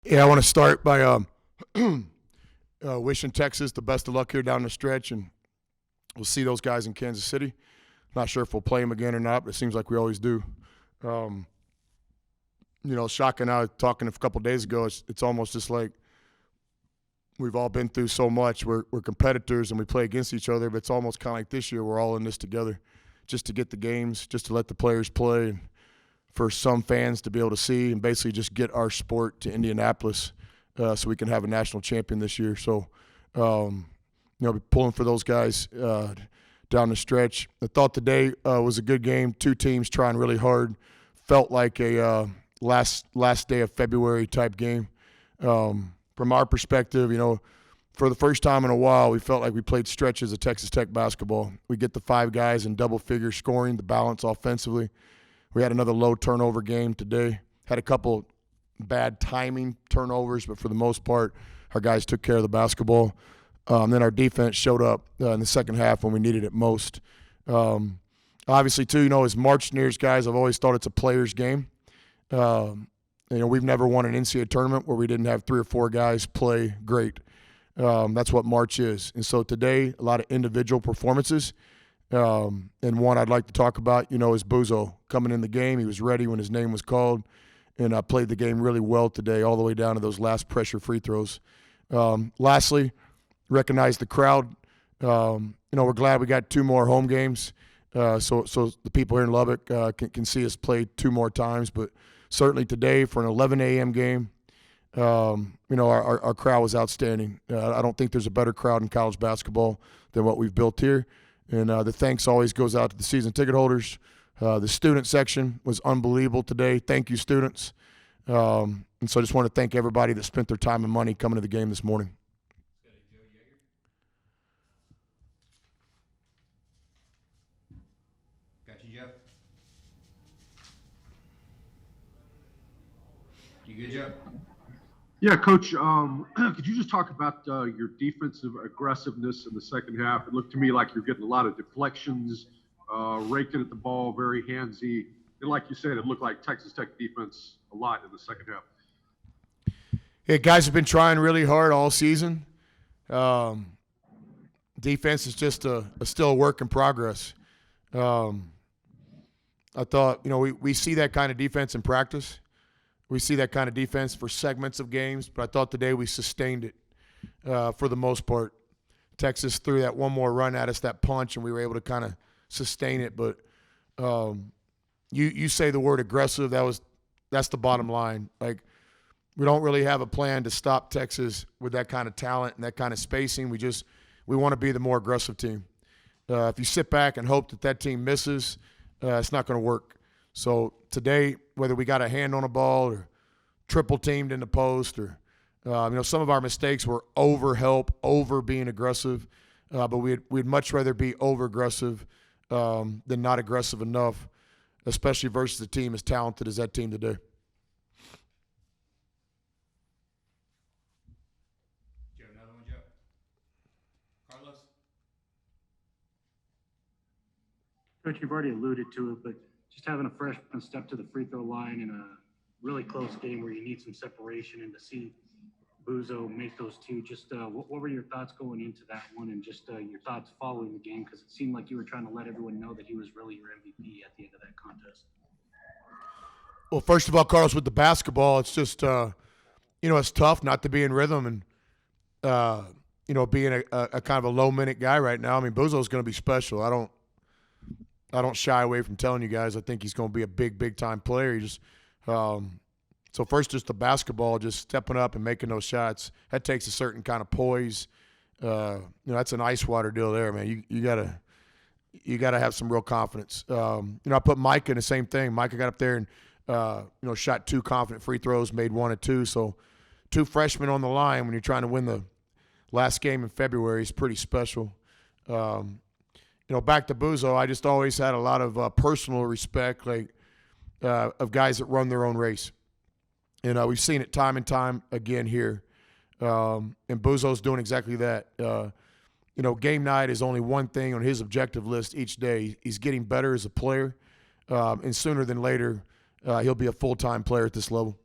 Yeah, I want to start by wishing Texas the best of luck here down the stretch, and we'll see those guys in Kansas City. Not sure if we'll play them again or not, but it seems like we always do. Um, Shaka and I talking a couple days ago, it's almost just like we've all been through so much. We're competitors and we play against each other, but it's almost kind of like this year we're all in this together just to get the games, just to let the players play, and for some fans to be able to see and basically just get our sport to Indianapolis so we can have a national champion this year. So, pulling for those guys down the stretch. I thought today was a good game. Two teams trying really hard. Felt like a last day of February type game. From our perspective, for the first time in a while, we felt like we played stretches of Texas Tech basketball. We get the five guys in double figure scoring, the balance offensively. We had another low turnover game today. Had a couple bad timing turnovers, but for the most part, our guys took care of the basketball. Then our defense showed up in the second half when we needed it most. Obviously, too, as March nears, guys, I've always thought it's a player's game. We've never won an NCAA tournament where we didn't have three or four guys play great. That's what March is. And so today, a lot of individual performances. And one I'd like to talk about, is Buzo coming in the game. He was ready when his name was called, and played the game really well today, all the way down to those last pressure free throws. Lastly, recognize the crowd. We're glad we got two more home games, so the people here in Lubbock can see us play two more times. But certainly today for an 11 a.m. game, our crowd was outstanding. I don't think there's a better crowd in college basketball than what we've built here. And the thanks always goes out to the season ticket holders. The student section was unbelievable today. Thank you, students. And so I just want to thank everybody that spent their time and money coming to the game this morning. Got you, Jeff. You good, Jeff? Yeah, Coach, could you just talk about your defensive aggressiveness in the second half? It looked to me like you're getting a lot of deflections, raking at the ball, very handsy. And like you said, it looked like Texas Tech defense a lot in the second half. Yeah, guys have been trying really hard all season. Defense is just still a work in progress. I thought, we see that kind of defense in practice. We see that kind of defense for segments of games, but I thought today we sustained it for the most part. Texas threw that one more run at us, that punch, and we were able to kind of sustain it. But you say the word aggressive, that's the bottom line. Like, we don't really have a plan to stop Texas with that kind of talent and that kind of spacing. We want to be the more aggressive team. If you sit back and hope that team misses, it's not going to work. So today, whether we got a hand on a ball or triple teamed in the post, or some of our mistakes were over help, over being aggressive, but we'd much rather be over aggressive than not aggressive enough, especially versus a team as talented as that team today. Do you have another one, Jeff? Carlos? Coach, you've already alluded to it, but just having a freshman step to the free throw line in a really close game where you need some separation, and to see Buzo make those two, just what were your thoughts going into that one, and just your thoughts following the game? Because it seemed like you were trying to let everyone know that he was really your MVP at the end of that contest. Well, first of all, Carlos, with the basketball, it's just, it's tough not to be in rhythm and, being a kind of a low-minute guy right now. I mean, Buzo's going to be special. I don't shy away from telling you guys I think he's going to be a big-time player. He just so first, just the basketball, just stepping up and making those shots, that takes a certain kind of poise. That's an ice water deal there, man. You gotta have some real confidence. I put Micah in the same thing. Micah got up there and shot two confident free throws, made one or two. So two freshmen on the line when you're trying to win the last game in February is pretty special. Back to Buzo, I just always had a lot of personal respect, of guys that run their own race. We've seen it time and time again here. And Buzo's doing exactly that. Game night is only one thing on his objective list each day. He's getting better as a player. And sooner than later, he'll be a full-time player at this level.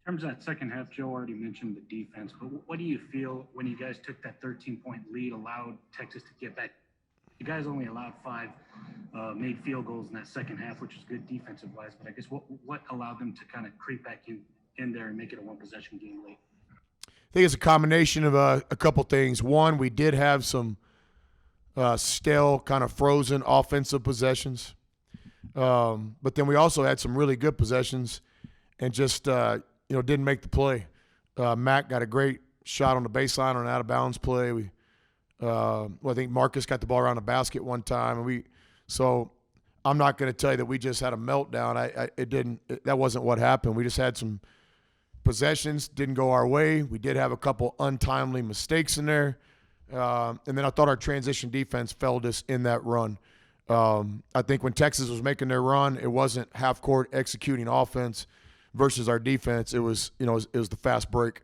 In terms of that second half, Joe already mentioned the defense, but what do you feel when you guys took that 13-point lead, allowed Texas to get back? You guys only allowed 5 made field goals in that second half, which is good defensive-wise, but I guess what allowed them to kind of creep back in there and make it a one-possession game late? I think it's a combination of a couple things. One, we did have some stale, kind of frozen offensive possessions. But then we also had some really good possessions and just, didn't make the play. Mac got a great shot on the baseline on an out-of-bounds play. I think Marcus got the ball around the basket one time. So I'm not going to tell you that we just had a meltdown. That wasn't what happened. We just had some possessions, didn't go our way. We did have a couple untimely mistakes in there. And then I thought our transition defense failed us in that run. I think when Texas was making their run, it wasn't half-court executing offense versus our defense. It was the fast break.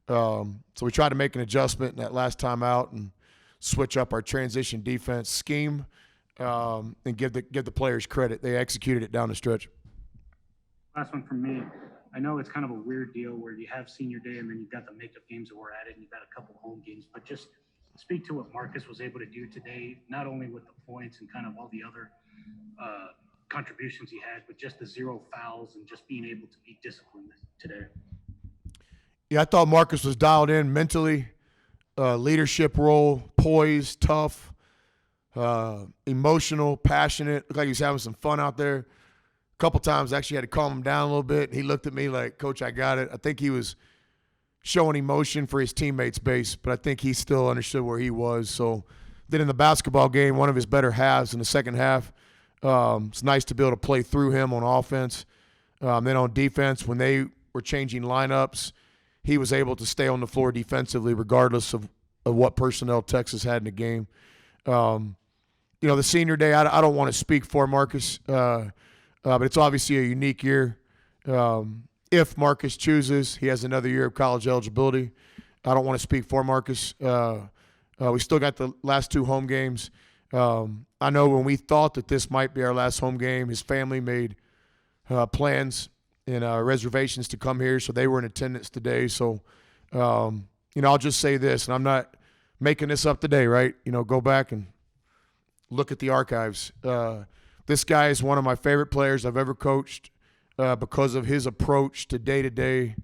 So we tried to make an adjustment in that last time out and switch up our transition defense scheme and give the players credit. They executed it down the stretch. Last one from me. I know it's kind of a weird deal where you have senior day and then you've got the makeup games that we're at it and you've got a couple home games, but just speak to what Marcus was able to do today, not only with the points and kind of all the other contributions he had, but just the 0 fouls and just being able to be disciplined today. Yeah, I thought Marcus was dialed in mentally, leadership role, poised, tough, emotional, passionate. Looked like he was having some fun out there. A couple times I actually had to calm him down a little bit. He looked at me like, Coach, I got it. I think he was showing emotion for his teammates' base, but I think he still understood where he was. So then in the basketball game, one of his better halves in the second half, it's nice to be able to play through him on offense. Then on defense, when they were changing lineups, he was able to stay on the floor defensively regardless of what personnel Texas had in the game. The senior day, I don't want to speak for Marcus, but it's obviously a unique year. If Marcus chooses, he has another year of college eligibility. I don't want to speak for Marcus. We still got the last 2 home games. I know when we thought that this might be our last home game, his family made plans and reservations to come here, so they were in attendance today. So, I'll just say this, and I'm not making this up today, right? Go back and look at the archives. This guy is one of my favorite players I've ever coached because of his approach to day-to-day,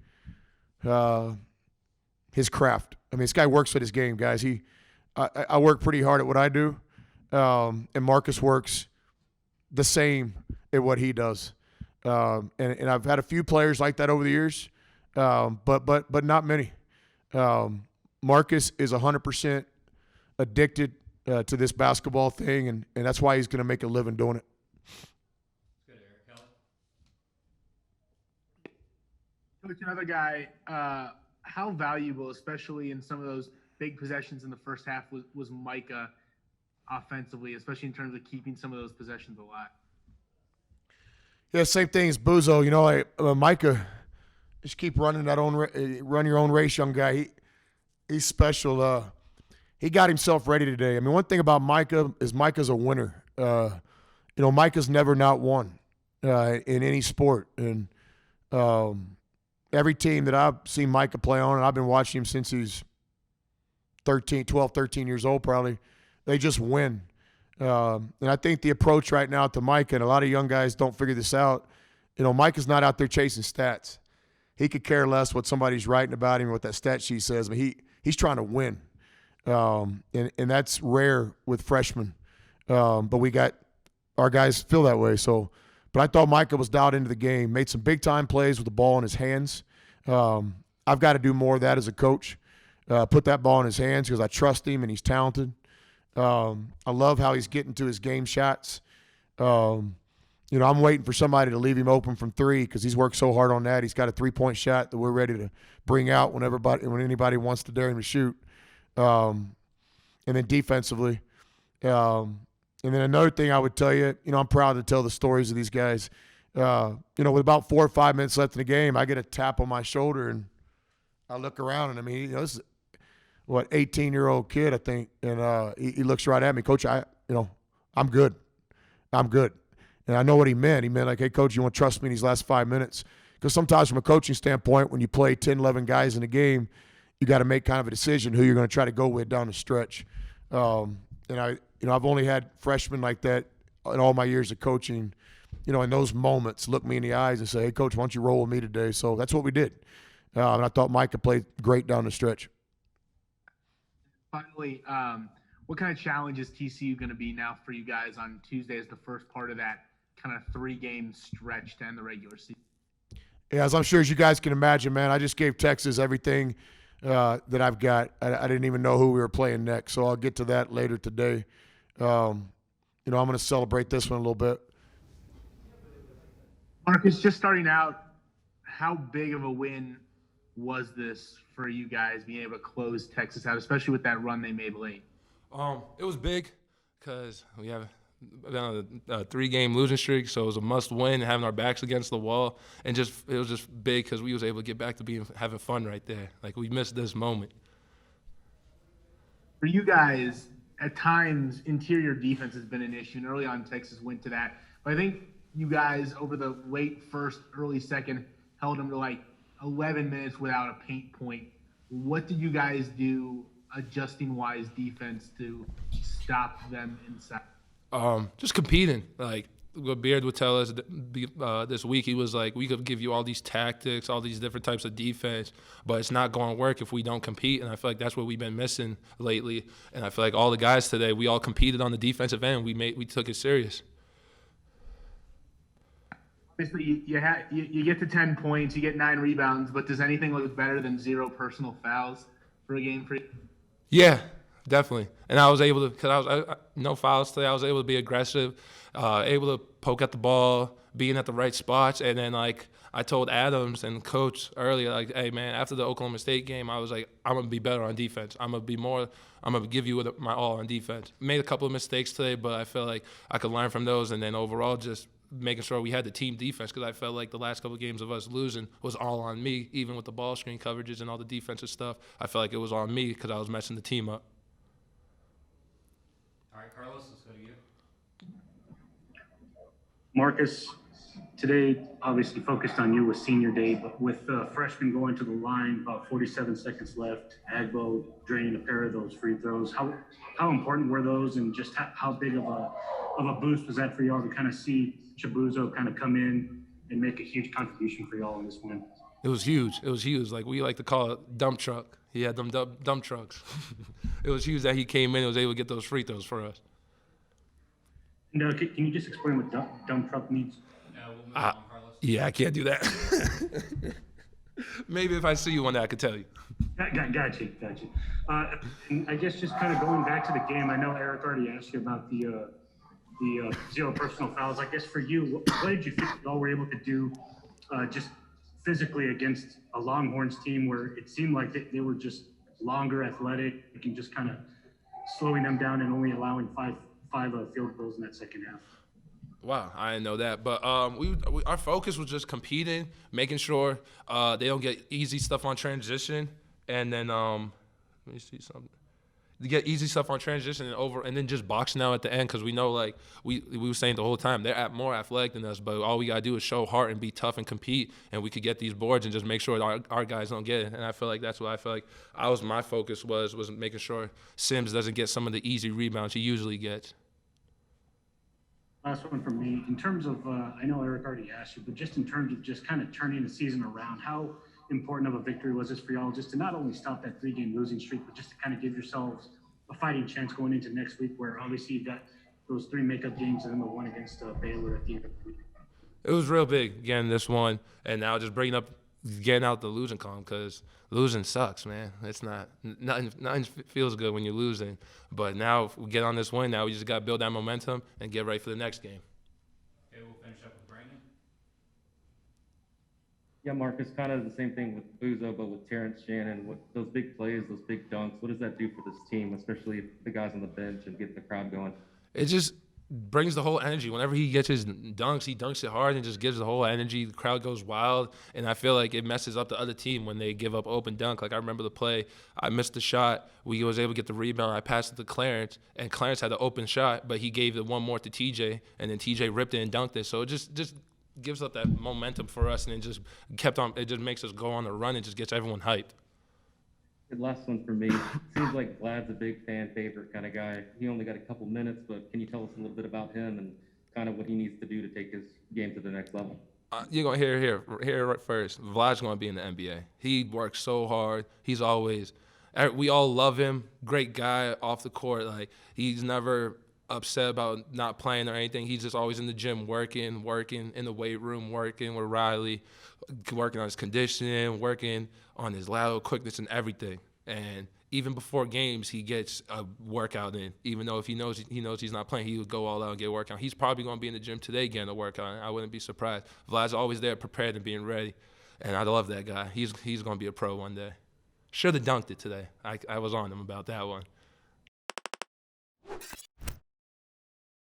his craft. I mean, this guy works at his game, guys. I work pretty hard at what I do, and Marcus works the same at what he does. And I've had a few players like that over the years, but not many. Marcus is 100% addicted to this basketball thing, and that's why he's going to make a living doing it. Good, Eric. Kelly? Coach, another guy, how valuable, especially in some of those big possessions in the first half, was Micah offensively, especially in terms of keeping some of those possessions alive? Yeah, same thing as Buzo. Micah, just keep running run your own race, young guy. He's special. He got himself ready today. I mean, one thing about Micah is Micah's a winner. Micah's never not won in any sport. And every team that I've seen Micah play on, and I've been watching him since he's 12, 13 years old probably, they just win. And I think the approach right now to Micah, and a lot of young guys don't figure this out, Micah's not out there chasing stats. He could care less what somebody's writing about him or what that stat sheet says. I mean, he's trying to win. And that's rare with freshmen. But we got our guys feel that way. But I thought Micah was dialed into the game, made some big-time plays with the ball in his hands. I've got to do more of that as a coach, put that ball in his hands because I trust him and he's talented. I love how he's getting to his game shots. I'm waiting for somebody to leave him open from 3 because he's worked so hard on that. He's got a 3-point shot that we're ready to bring out when anybody wants to dare him to shoot. And then defensively. And then another thing I would tell you, I'm proud to tell the stories of these guys. With about 4 or 5 minutes left in the game, I get a tap on my shoulder and I look around and I mean, this is 18-year-old kid, I think. And he looks right at me, Coach, I'm good. I'm good. And I know what he meant. He meant like, hey, Coach, you want to trust me in these last 5 minutes? Because sometimes from a coaching standpoint, when you play 10, 11 guys in a game, you got to make kind of a decision who you're going to try to go with down the stretch. I've only had freshmen like that in all my years of coaching. In those moments, look me in the eyes and say, "Hey, coach, why don't you roll with me today?" So that's what we did. And I thought Mike could play great down the stretch. Finally, what kind of challenge is TCU going to be now for you guys on Tuesday as the first part of that kind of 3-game stretch to end the regular season? Yeah, as you guys can imagine, man, I just gave Texas everything that I've got. I didn't even know who we were playing next, so I'll get to that later today. I'm going to celebrate this one a little bit. Marcus, just starting out, how big of a win was this for you guys being able to close Texas out, especially with that run they made late? It was big because we have been on a 3-game losing streak, so it was a must-win, having our backs against the wall, and it was just big because we was able to get back to having fun right there. Like, we missed this moment. For you guys, at times, interior defense has been an issue, and early on Texas went to that. But I think you guys, over the late first, early second, held them to like 11 minutes without a paint point. What did you guys do, adjusting-wise defense, to stop them inside? Just competing. Like, what Beard would tell us this week, he was like, we could give you all these tactics, all these different types of defense, but it's not going to work if we don't compete. And I feel like that's what we've been missing lately. And I feel like all the guys today, we all competed on the defensive end. We took it serious. Obviously, you get to 10 points, you get 9 rebounds, but does anything look better than 0 personal fouls for a game for you? Yeah, definitely. And I was able to, because I no fouls today, I was able to be aggressive, able to poke at the ball, being at the right spots. And then, like, I told Adams and Coach earlier, like, hey, man, after the Oklahoma State game, I was like, I'm going to be better on defense. I'm going to give you my all on defense. Made a couple of mistakes today, but I feel like I could learn from those. And then overall, just making sure we had the team defense, because I felt like the last couple of games of us losing was all on me, even with the ball screen coverages and all the defensive stuff. I felt like it was on me because I was messing the team up. All right, Carlos, let's go to you. Marcus, today obviously focused on you with senior day, but with freshmen going to the line, about 47 seconds left, Agbo draining a pair of those free throws. How important were those, and just how big of a boost was that for y'all to kind of see Chibuzo kind of come in and make a huge contribution for y'all in this win? It was huge. It was huge. Like, we like to call it dump truck. He had them dump trucks. It was huge that he came in and was able to get those free throws for us. And can you just explain what dump truck means? We'll move on, Carlos. Yeah, I can't do that. Maybe if I see you one day, I could tell you. Got you. And I guess just kind of going back to the game, I know Eric already asked you about the 0 personal fouls. I guess for you, what did you think y'all were able to do just physically against a Longhorns team where it seemed like they were just longer, athletic, and just kind of slowing them down and only allowing five field goals in that second half? Wow, I didn't know that. But our focus was just competing, making sure they don't get easy stuff on transition, and then let me see something. To get easy stuff on transition and then just boxing out at the end, because we know, like we were saying the whole time, they're more athletic than us, but all we gotta do is show heart and be tough and compete, and we could get these boards and just make sure our guys don't get it. And I feel like that's what I feel like my focus was making sure Sims doesn't get some of the easy rebounds he usually gets. Last one from me. In terms of, I know Eric already asked you, but just in terms of just kind of turning the season around, how important of a victory was this for y'all, just to not only stop that 3-game losing streak, but just to kind of give yourselves a fighting chance going into next week, where obviously you've got those 3 makeup games and then the one against Baylor at the end of the week? It was real big getting this one, and now just getting out the losing column, because losing sucks, man. It's nothing feels good when you're losing. But now if we get on this win, now we just got to build that momentum and get ready for the next game. Okay, we'll finish up with Brandon. Yeah, Marcus, kind of the same thing with Buzo, but with Terrence Shannon, with those big plays, those big dunks, what does that do for this team, especially the guys on the bench, and get the crowd going? It just brings the whole energy. Whenever he gets his dunks, he dunks it hard and just gives the whole energy. The crowd goes wild, and I feel like it messes up the other team when they give up open dunk. Like, I remember the play, I missed the shot. We was able to get the rebound. I passed it to Clarence, and Clarence had the open shot, but he gave the one more to TJ, and then TJ ripped it and dunked it. So it just gives up that momentum for us, and it just kept on. It just makes us go on the run and just gets everyone hyped. The last one for me. Seems like Vlad's a big fan favorite kind of guy. He only got a couple minutes, but can you tell us a little bit about him and kind of what he needs to do to take his game to the next level? You're gonna hear it first. Vlad's gonna be in the NBA. He works so hard. He's always. We all love him. Great guy off the court. Like, he's never upset about not playing or anything. He's just always in the gym working in the weight room, working with Riley, working on his conditioning, working on his lateral quickness and everything. And even before games, he gets a workout in. Even though if he knows he's not playing, he would go all out and get a workout. He's probably going to be in the gym today getting a workout. I wouldn't be surprised. Vlad's always there, prepared and being ready. And I love that guy. He's going to be a pro one day. Should have dunked it today. I was on him about that one.